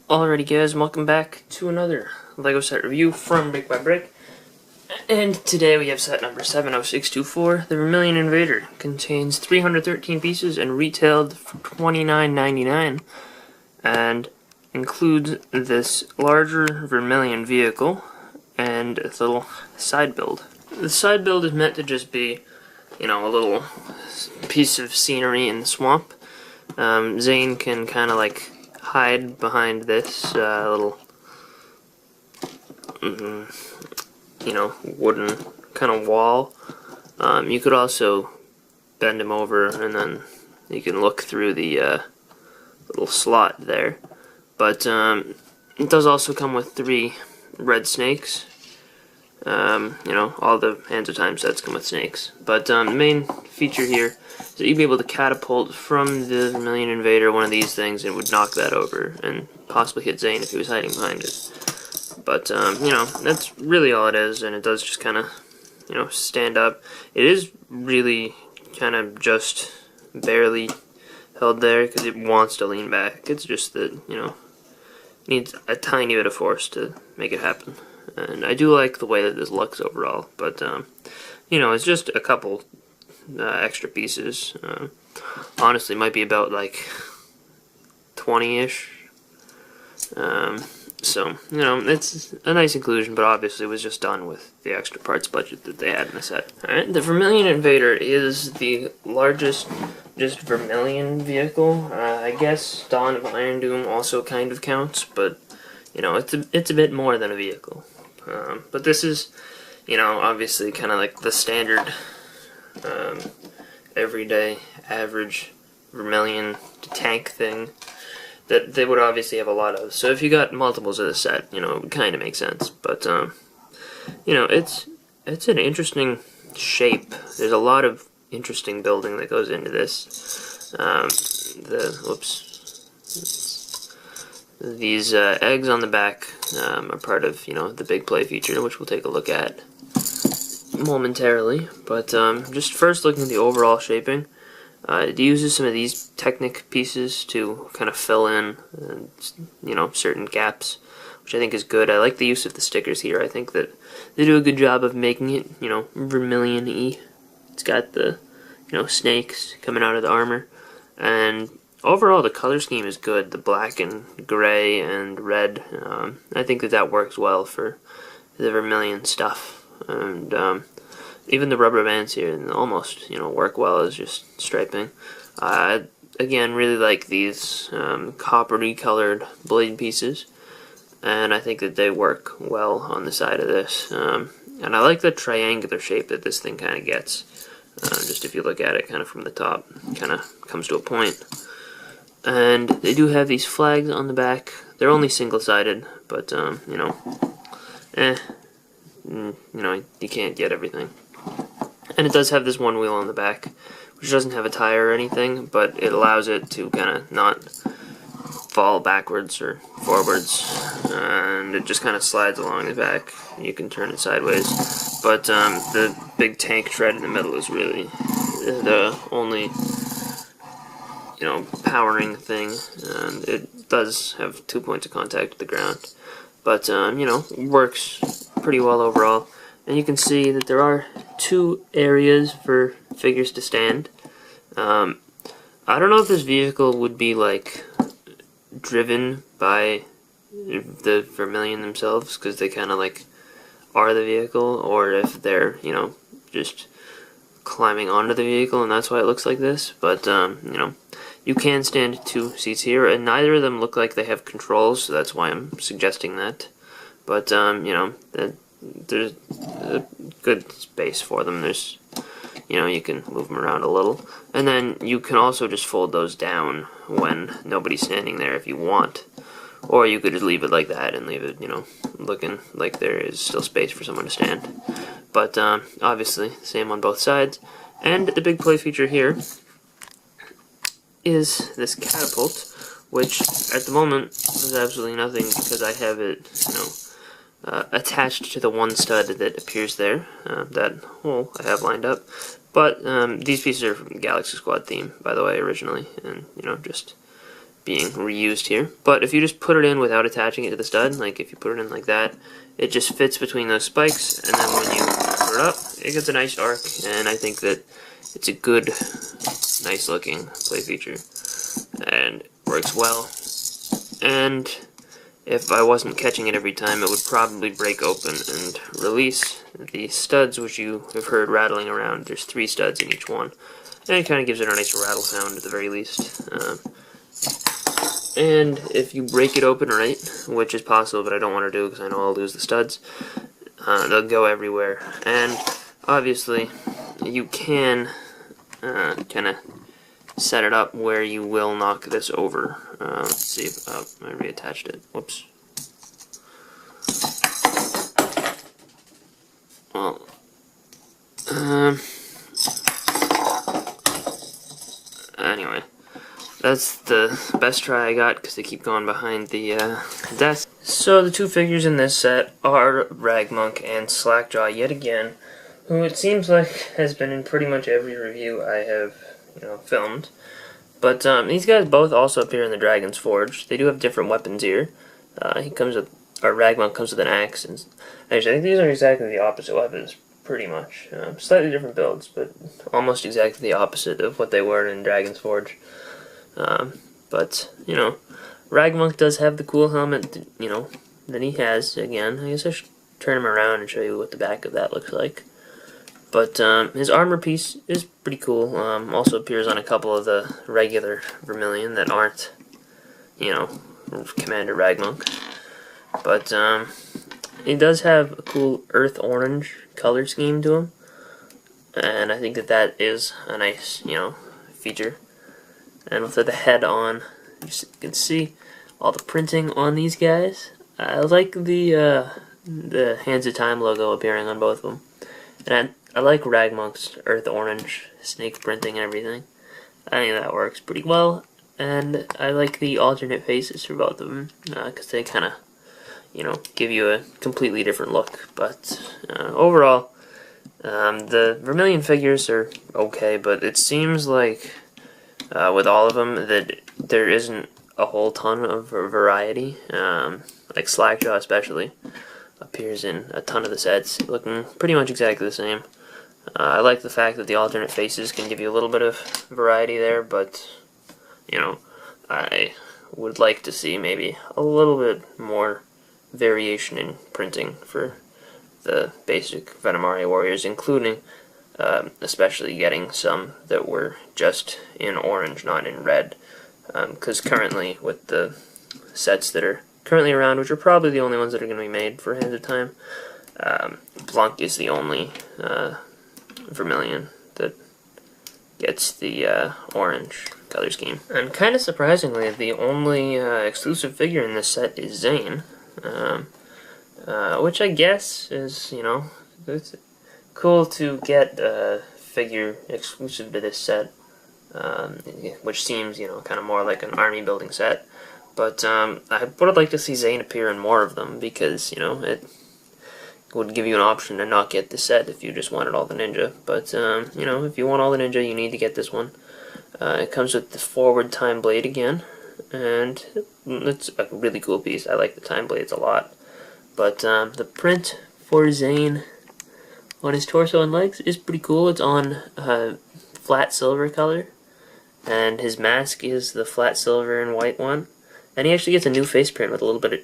Alrighty guys, welcome back to another LEGO set review from BrickByBrick. And today we have set number 70624, the Vermillion Invader. Contains 313 pieces and retailed for $29.99. And includes this larger Vermillion vehicle and a little side build. The side build is meant to just be, a little piece of scenery in the swamp. Zane can kind of like hide behind this little, wooden kind of wall. You could also bend him over and then you can look through the little slot there. But it does also come with 3 red snakes. All the Hands of Time sets come with snakes. But the main feature here is that you'd be able to catapult from the Vermillion Invader one of these things and it would knock that over and possibly hit Zane if he was hiding behind it. But, that's really all it is, and it does just kind of, stand up. It is really kind of just barely held there because it wants to lean back. It's just that, needs a tiny bit of force to make it happen. And I do like the way that this looks overall, but, it's just a couple extra pieces. Honestly, might be about, like, 20-ish. So, it's a nice inclusion, but obviously it was just done with the extra parts budget that they had in the set. Alright, the Vermillion Invader is the largest just Vermillion vehicle. I guess Dawn of Iron Doom also kind of counts, but, it's a bit more than a vehicle. But this is, obviously kind of like the standard, everyday, average Vermillion tank thing that they would obviously have a lot of. So if you got multiples of the set, it would kind of make sense. But, it's an interesting shape. There's a lot of interesting building that goes into this. These eggs on the back are part of, the big play feature, which we'll take a look at momentarily. But just first looking at the overall shaping, it uses some of these Technic pieces to kind of fill in, certain gaps, which I think is good. I like the use of the stickers here. I think that they do a good job of making it, Vermillion-y. It's got the, snakes coming out of the armor, and overall the color scheme is good. The black and gray and red, I think that works well for the Vermillion stuff, and even the rubber bands here almost, work well as just striping. Again, really like these coppery colored blade pieces, and I think that they work well on the side of this. And I like the triangular shape that this thing kind of gets. Just if you look at it kind of from the top, kind of comes to a point. And they do have these flags on the back. They're only single-sided, but, you can't get everything. And it does have this one wheel on the back, which doesn't have a tire or anything, but it allows it to kind of not fall backwards or forwards, and it just kind of slides along the back. You can turn it sideways, but the big tank tread in the middle is really the only, powering thing, and it does have 2 points of contact with the ground, but, works pretty well overall. And you can see that there are 2 areas for figures to stand. I don't know if this vehicle would be, like, driven by the Vermillion themselves, because they kind of, like, are the vehicle, or if they're, just climbing onto the vehicle, and that's why it looks like this. But, you can stand 2 seats here, and neither of them look like they have controls, so that's why I'm suggesting that. But, there's a good space for them. There's, you can move them around a little. And then you can also just fold those down when nobody's standing there if you want. Or you could just leave it like that and leave it, looking like there is still space for someone to stand. But, obviously, same on both sides. And the big play feature here is this catapult, which at the moment is absolutely nothing because I have it, attached to the one stud that appears there. That hole I have lined up. But these pieces are from the Galaxy Squad theme, by the way, originally, and just being reused here. But if you just put it in without attaching it to the stud, like if you put it in like that, it just fits between those spikes, and then when you put it up, it gets a nice arc, and I think that it's a good, nice looking play feature, and works well. And if I wasn't catching it every time, it would probably break open and release the studs, which you have heard rattling around. There's 3 studs in each one, and it kind of gives it a nice rattle sound at the very least. And if you break it open right, which is possible, but I don't want to do because I know I'll lose the studs, they'll go everywhere. And obviously, you can kind of set it up where you will knock this over. Let's see if I reattached it. Whoops. Well, anyway, that's the best try I got because they keep going behind the desk. So the 2 figures in this set are Ragmonk and Slackjaw yet again, who it seems like has been in pretty much every review I have filmed. But these guys both also appear in the Dragon's Forge. They do have different weapons here. Ragmonk comes with an axe, and actually I think these are exactly the opposite weapons, pretty much. Slightly different builds, but almost exactly the opposite of what they were in Dragon's Forge. But Ragmonk does have the cool helmet, that he has. Again, I guess I should turn him around and show you what the back of that looks like. But his armor piece is pretty cool. Also appears on a couple of the regular Vermillion that aren't, Commander Ragmonk. But he does have a cool earth orange color scheme to him, and I think that is a nice, feature. And with the head on, you can see all the printing on these guys. I like the Hands of Time logo appearing on both of them, and I like Ragmonk's earth orange snake printing and everything. I think that works pretty well, and I like the alternate faces for both of them because they kind of, give you a completely different look. But overall, the Vermillion figures are okay, but it seems like with all of them that there isn't a whole ton of variety. Like Slackjaw especially appears in a ton of the sets, looking pretty much exactly the same. I like the fact that the alternate faces can give you a little bit of variety there, but I would like to see maybe a little bit more variation in printing for the basic Venomari warriors, including especially getting some that were just in orange, not in red, because currently with the sets that are currently around, which are probably the only ones that are going to be made for Hands of Time, Blanc is the only Vermillion that gets the orange color scheme. And kind of surprisingly, the only exclusive figure in this set is Zane, which I guess is, it's cool to get a figure exclusive to this set, which seems, kind of more like an army building set. But I would like to see Zane appear in more of them because, it would give you an option to not get the set if you just wanted all the ninja. But, if you want all the ninja, you need to get this one. It comes with the forward time blade again, and it's a really cool piece. I like the time blades a lot. But the print for Zane on his torso and legs is pretty cool. It's on flat silver color, and his mask is the flat silver and white one. And he actually gets a new face print with a little bit of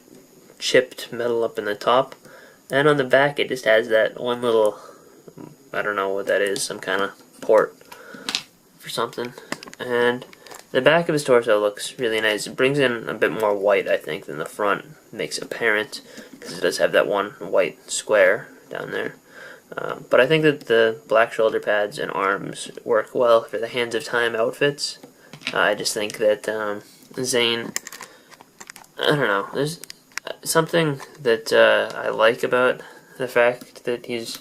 chipped metal up in the top. And on the back it just has that one little, I don't know what that is, some kind of port for something. And the back of his torso looks really nice. It brings in a bit more white, I think, than the front makes apparent, because it does have that one white square down there. But I think that the black shoulder pads and arms work well for the Hands of Time outfits. I just think that Zane, I don't know, there's something that I like about the fact that he's,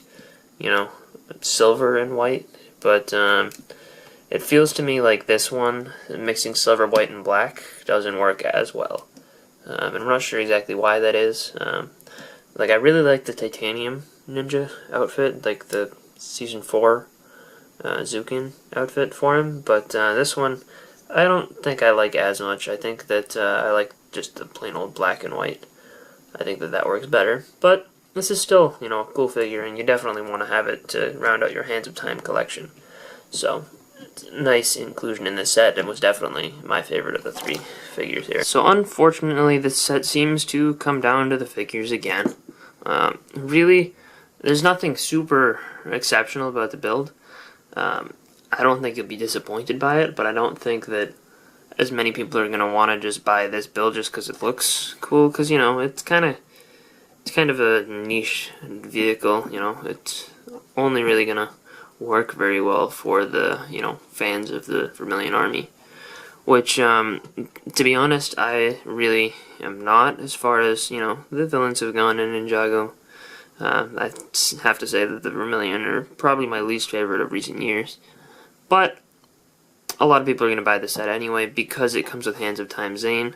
silver and white, but it feels to me like this one, mixing silver, white, and black, doesn't work as well. And I'm not sure exactly why that is. I really like the titanium ninja outfit, like the Season 4 Zukin outfit for him, but this one I don't think I like as much. I think that I like just the plain old black and white. I think that that works better. But this is still, you know, a cool figure, and you definitely want to have it to round out your Hands of Time collection. So, nice inclusion in this set, and was definitely my favorite of the 3 figures here. So unfortunately, this set seems to come down to the figures again. Really, there's nothing super exceptional about the build. I don't think you'll be disappointed by it, but I don't think that as many people are going to want to just buy this build just because it looks cool, because, you know, it's kind of a niche vehicle, you know. It's only really going to work very well for the, you know, fans of the Vermillion army, which, to be honest, I really am not, as far as, you know, the villains have gone in Ninjago. I have to say that the Vermillion are probably my least favorite of recent years, but a lot of people are going to buy this set anyway because it comes with Hands of Time Zane.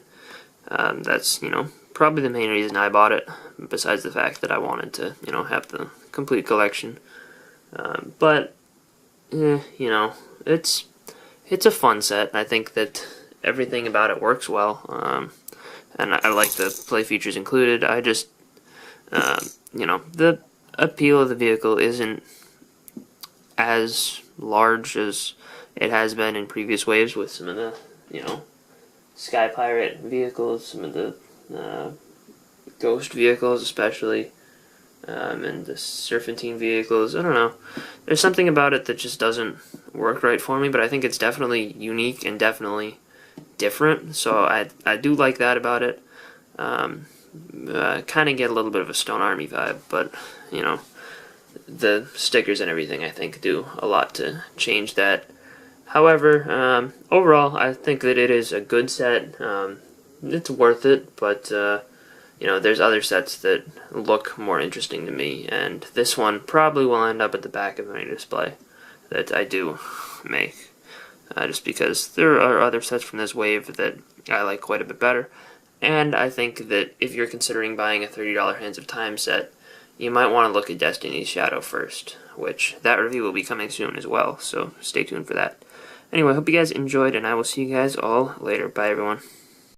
That's, you know, probably the main reason I bought it, besides the fact that I wanted to, you know, have the complete collection. But, you know, it's a fun set. I think that everything about it works well, and I like the play features included. I just, you know, the appeal of the vehicle isn't as large as it has been in previous waves with some of the, you know, Sky Pirate vehicles, some of the Ghost vehicles especially, and the Serpentine vehicles. I don't know. There's something about it that just doesn't work right for me, but I think it's definitely unique and definitely different, so I do like that about it. Kind of get a little bit of a Stone Army vibe, but, you know, the stickers and everything, I think, do a lot to change that. However, overall, I think that it is a good set. It's worth it, but, you know, there's other sets that look more interesting to me, and this one probably will end up at the back of my display that I do make, just because there are other sets from this wave that I like quite a bit better. And I think that if you're considering buying a $30 Hands of Time set, you might want to look at Destiny's Shadow first, which that review will be coming soon as well, so stay tuned for that. Anyway, I hope you guys enjoyed, and I will see you guys all later. Bye, everyone.